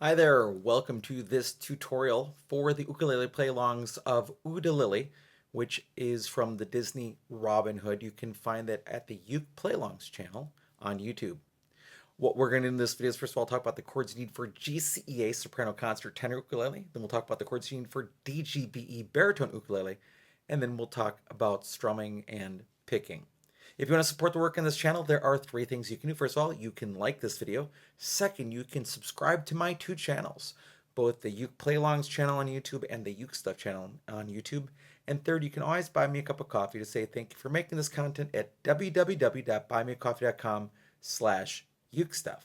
Hi there, welcome to this tutorial for the ukulele play-alongs of Oo-de-Lally, which is from the Disney Robin Hood. You can find that at the Uke Play-alongs channel on YouTube. What we're going to do in this video is first of all talk about the chords you need for GCEA soprano concert tenor ukulele. Then we'll talk about the chords you need for DGBE baritone ukulele. And then we'll talk about strumming and picking. If you want to support the work on this channel, there are three things you can do. First of all, you can like this video. Second, you can subscribe to my two channels, both the Uke Play-alongs channel on YouTube and the UkeStuff channel on YouTube. And third, you can always buy me a cup of coffee to say thank you for making this content at www.buymeacoffee.com/UkeStuff.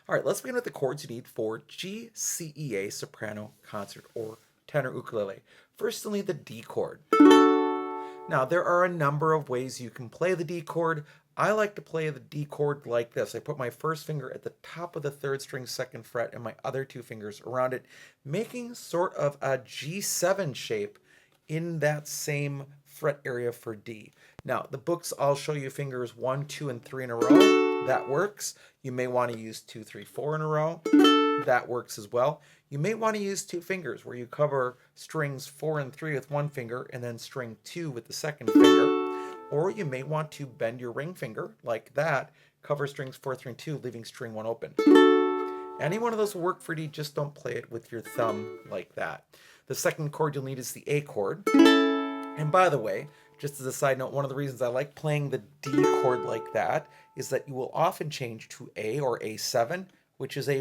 All right, let's begin with the chords you need for GCEA soprano concert or tenor ukulele. First, you'll need the D chord. Now, there are a number of ways you can play the D chord. I like to play the D chord like this. I put my first finger at the top of the third string, second fret, and my other two fingers around it, making sort of a G7 shape in that same fret area for D. Now, the books all show you fingers 1, 2, and 3 in a row. That works. You may want to use 2, 3, 4 in a row. That works as well. You may want to use two fingers where you cover strings 4 and 3 with one finger and then string 2 with the second finger. Or you may want to bend your ring finger like that, cover strings 4, 3, and 2, leaving string 1 open. Any one of those will work for D, just don't play it with your thumb like that. The second chord you'll need is the A chord. And by the way, just as a side note, one of the reasons I like playing the D chord like that is that you will often change to A or A7, which is a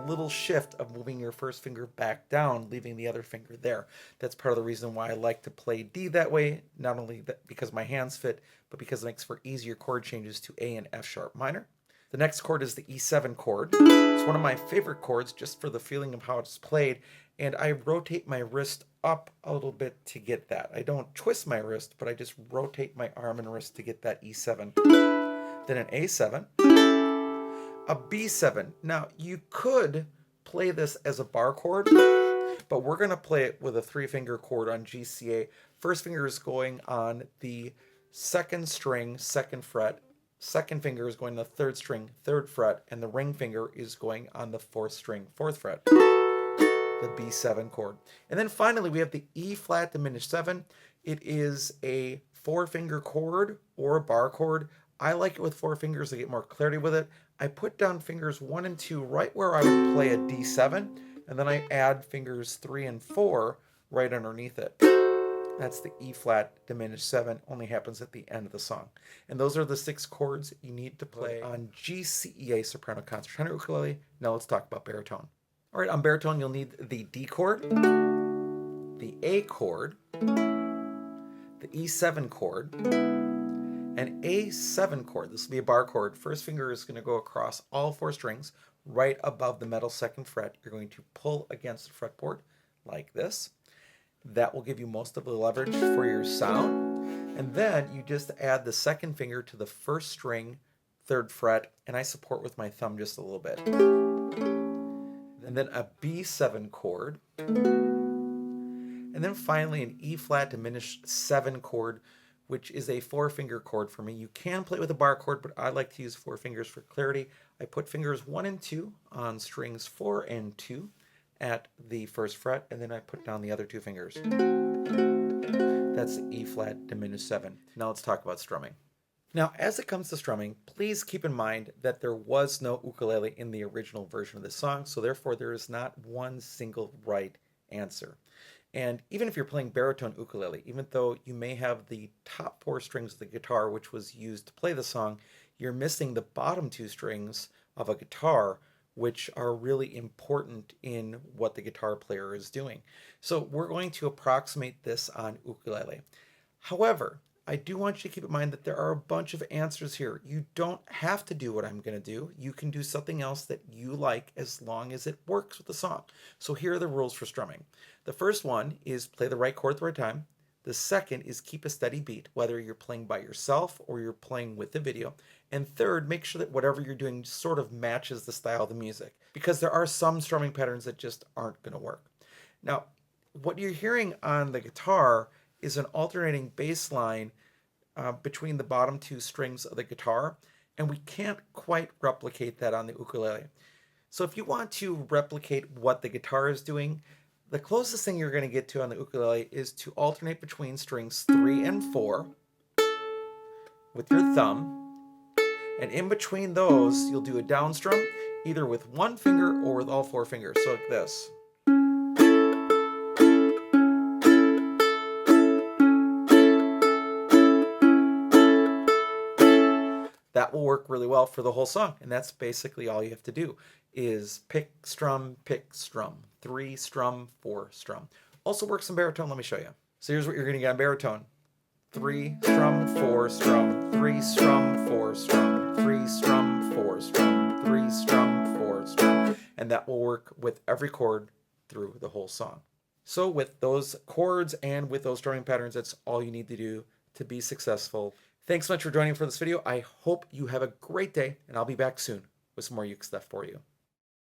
little shift of moving your first finger back down, leaving the other finger there. That's part of the reason why I like to play D that way, not only because my hands fit, but because it makes for easier chord changes to A and F sharp minor. The next chord is the E7 chord. It's one of my favorite chords just for the feeling of how it's played, and I rotate my wrist up a little bit to get that. I don't twist my wrist, but I just rotate my arm and wrist to get that E7. Then an A7, a B7. Now, you could play this as a bar chord, but we're going to play it with a 3-finger chord on GCA. First finger is going on the second string, second fret. Second finger is going on the third string, third fret, and the ring finger is going on the fourth string, fourth fret. The B7 chord. And then finally, we have the E flat diminished 7. It is a 4-finger chord or a bar chord. I like it with 4 fingers to get more clarity with it. I put down fingers 1 and 2 right where I would play a D7, and then I add fingers 3 and 4 right underneath it. That's the E flat diminished 7, only happens at the end of the song. And those are the 6 chords you need to play on GCEA soprano concert tenor ukulele. Now let's talk about baritone. All right, on baritone you'll need the D chord, the A chord, the E7 chord, an A7 chord. This will be a bar chord. First finger is going to go across all 4 strings right above the metal second fret. You're going to pull against the fretboard like this. That will give you most of the leverage for your sound. And then you just add the second finger to the first string, third fret, and I support with my thumb just a little bit. And then a B7 chord. And then finally an E flat diminished 7 chord, which is a 4-finger chord for me. You can play it with a bar chord, but I like to use 4 fingers for clarity. I put fingers 1 and 2 on strings 4 and 2 at the first fret, and then I put down the other 2 fingers. That's the E flat diminished 7. Now let's talk about strumming. Now, as it comes to strumming, please keep in mind that there was no ukulele in the original version of this song, so therefore there is not one single right answer. And even if you're playing baritone ukulele, even though you may have the top 4 strings of the guitar, which was used to play the song, you're missing the bottom 2 strings of a guitar, which are really important in what the guitar player is doing. So we're going to approximate this on ukulele. However, I do want you to keep in mind that there are a bunch of answers here. You don't have to do what I'm going to do. You can do something else that you like as long as it works with the song. So here are the rules for strumming. The first one is play the right chord at the right time. The second is keep a steady beat, whether you're playing by yourself or you're playing with the video. And third, make sure that whatever you're doing sort of matches the style of the music, because there are some strumming patterns that just aren't going to work. Now, what you're hearing on the guitar is an alternating bass line between the bottom 2 strings of the guitar, and we can't quite replicate that on the ukulele. So if you want to replicate what the guitar is doing, the closest thing you're going to get to on the ukulele is to alternate between strings 3 and 4 with your thumb. And in between those, you'll do a down strum, either with one finger or with all 4 fingers. So like this. That will work really well for the whole song. And that's basically all you have to do is pick, strum, 3 strum, 4 strum. Also works in baritone. Let me show you. So here's what you're going to get on baritone. 3 strum, 4 strum, 3 strum, 4 strum, 3 strum, 4 strum, 3 strum, 4 strum. And that will work with every chord through the whole song. So with those chords and with those strumming patterns, that's all you need to do to be successful. Thanks so much for joining for this video. I hope you have a great day, and I'll be back soon with some more uke stuff for you.